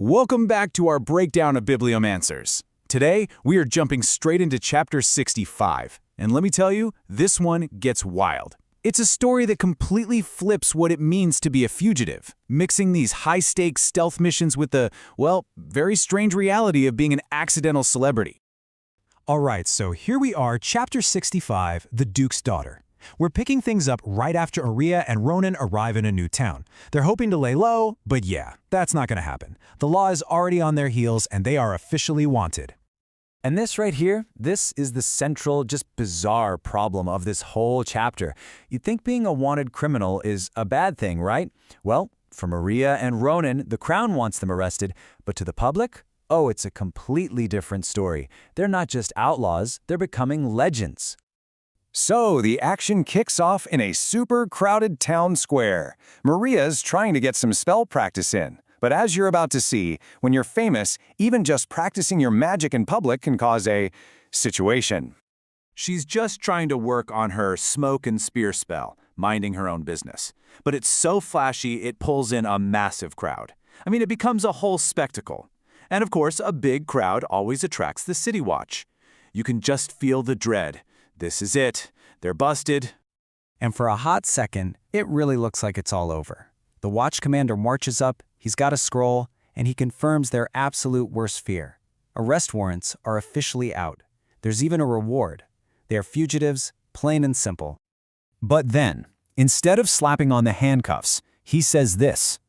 Welcome back to our breakdown of Bibliomancers. Today, we are jumping straight into chapter 65, and let me tell you, this one gets wild. It's a story that completely flips what it means to be a fugitive, mixing these high-stakes stealth missions with the, well, very strange reality of being an accidental celebrity. All right, so here we are, chapter 65, The Duke's Daughter. We're picking things up right after Aria and Ronan arrive in a new town. They're hoping to lay low, but yeah, that's not going to happen. The law is already on their heels and they are officially wanted. And this right here, this is the central, just bizarre problem of this whole chapter. You'd think being a wanted criminal is a bad thing, right? Well, for Maria and Ronan, the Crown wants them arrested, but to the public, oh, it's a completely different story. They're not just outlaws, they're becoming legends. So the action kicks off in a super crowded town square. Maria's trying to get some spell practice in. But as you're about to see, when you're famous, even just practicing your magic in public can cause a situation. She's just trying to work on her smoke and spear spell, minding her own business. But it's so flashy, it pulls in a massive crowd. I mean, it becomes a whole spectacle. And of course, a big crowd always attracts the city watch. You can just feel the dread. This is it. They're busted. And for a hot second, it really looks like it's all over. The watch commander marches up, he's got a scroll, and he confirms their absolute worst fear. Arrest warrants are officially out. There's even a reward. They are fugitives, plain and simple. But then, instead of slapping on the handcuffs, he says this.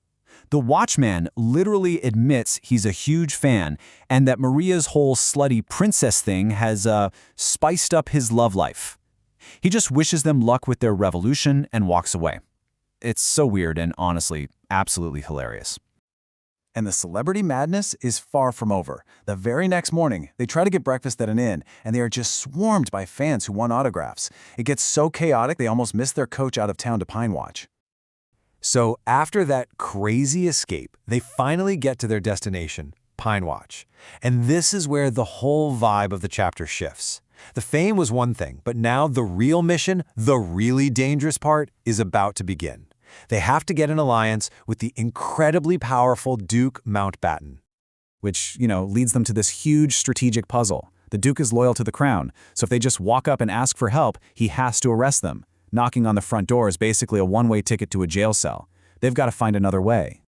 The watchman literally admits he's a huge fan and that Maria's whole slutty princess thing has spiced up his love life. He just wishes them luck with their revolution and walks away. It's so weird and honestly, absolutely hilarious. And the celebrity madness is far from over. The very next morning, they try to get breakfast at an inn, and they are just swarmed by fans who want autographs. It gets so chaotic they almost miss their coach out of town to Pine Watch. So after that crazy escape, they finally get to their destination, Pine Watch. And this is where the whole vibe of the chapter shifts. The fame was one thing, but now the real mission, the really dangerous part, is about to begin. They have to get an alliance with the incredibly powerful Duke Mountbatten. Which, leads them to this huge strategic puzzle. The Duke is loyal to the crown, so if they just walk up and ask for help, he has to arrest them. Knocking on the front door is basically a one-way ticket to a jail cell. They've got to find another way.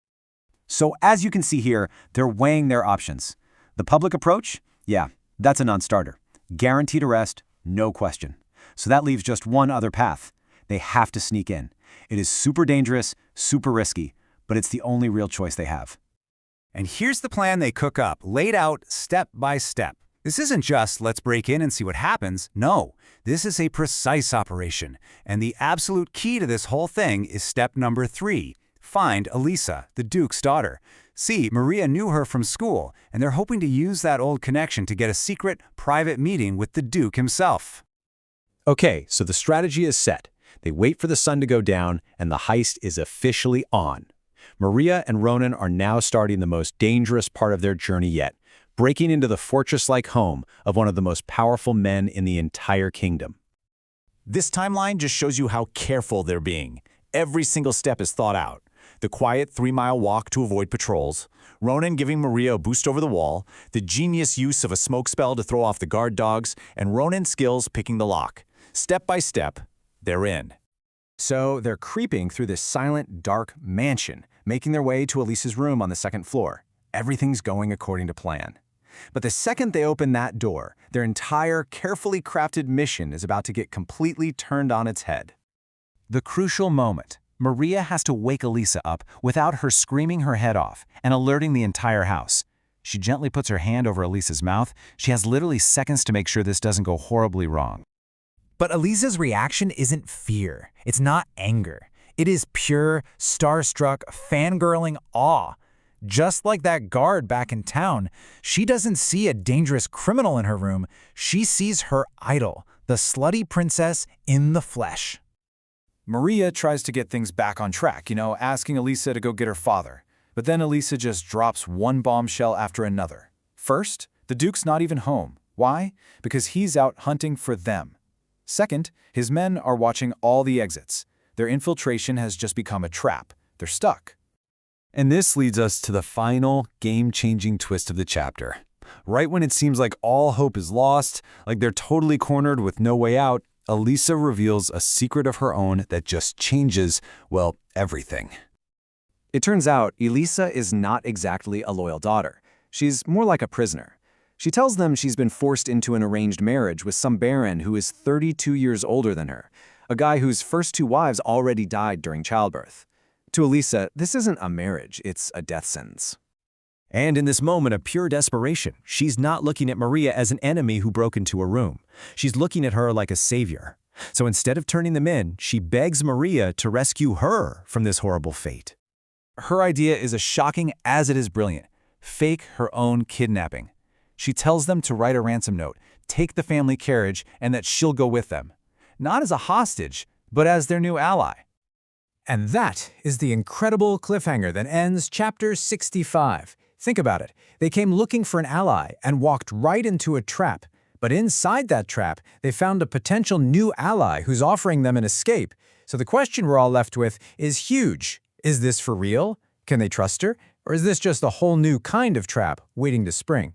So as you can see here, they're weighing their options. The public approach? Yeah, that's a non-starter. Guaranteed arrest, no question. So that leaves just one other path. They have to sneak in. It is super dangerous, super risky, but it's the only real choice they have. And here's the plan they cook up, laid out step by step. This isn't just, let's break in and see what happens. No, this is a precise operation. And the absolute key to this whole thing is step number 3. Find Elisa, the Duke's daughter. See, Maria knew her from school, and they're hoping to use that old connection to get a secret, private meeting with the Duke himself. Okay, so the strategy is set. They wait for the sun to go down, and the heist is officially on. Maria and Ronan are now starting the most dangerous part of their journey yet, breaking into the fortress-like home of one of the most powerful men in the entire kingdom. This timeline just shows you how careful they're being. Every single step is thought out. The quiet 3-mile walk to avoid patrols, Ronan giving Maria a boost over the wall, the genius use of a smoke spell to throw off the guard dogs, and Ronan's skills picking the lock. Step by step, they're in. So they're creeping through this silent, dark mansion, making their way to Elisa's room on the second floor. Everything's going according to plan. But the second they open that door, their entire carefully crafted mission is about to get completely turned on its head. The crucial moment. Maria has to wake Elisa up without her screaming her head off and alerting the entire house. She gently puts her hand over Elisa's mouth. She has literally seconds to make sure this doesn't go horribly wrong. But Elisa's reaction isn't fear. It's not anger. It is pure, starstruck, fangirling awe. Just like that guard back in town, she doesn't see a dangerous criminal in her room. She sees her idol, the slutty princess in the flesh. Maria tries to get things back on track, asking Elisa to go get her father. But then Elisa just drops one bombshell after another. First, the Duke's not even home. Why? Because he's out hunting for them. Second, his men are watching all the exits. Their infiltration has just become a trap. They're stuck. And this leads us to the final game-changing twist of the chapter. Right when it seems like all hope is lost, like they're totally cornered with no way out, Elisa reveals a secret of her own that just changes, well, everything. It turns out Elisa is not exactly a loyal daughter. She's more like a prisoner. She tells them she's been forced into an arranged marriage with some baron who is 32 years older than her, a guy whose first 2 wives already died during childbirth. To Elisa, this isn't a marriage, it's a death sentence. And in this moment of pure desperation, she's not looking at Maria as an enemy who broke into her room. She's looking at her like a savior. So instead of turning them in, she begs Maria to rescue her from this horrible fate. Her idea is as shocking as it is brilliant. Fake her own kidnapping. She tells them to write a ransom note, take the family carriage, and that she'll go with them. Not as a hostage, but as their new ally. And that is the incredible cliffhanger that ends chapter 65. Think about it. They came looking for an ally and walked right into a trap. But inside that trap, they found a potential new ally who's offering them an escape. So the question we're all left with is huge. Is this for real? Can they trust her? Or is this just a whole new kind of trap waiting to spring?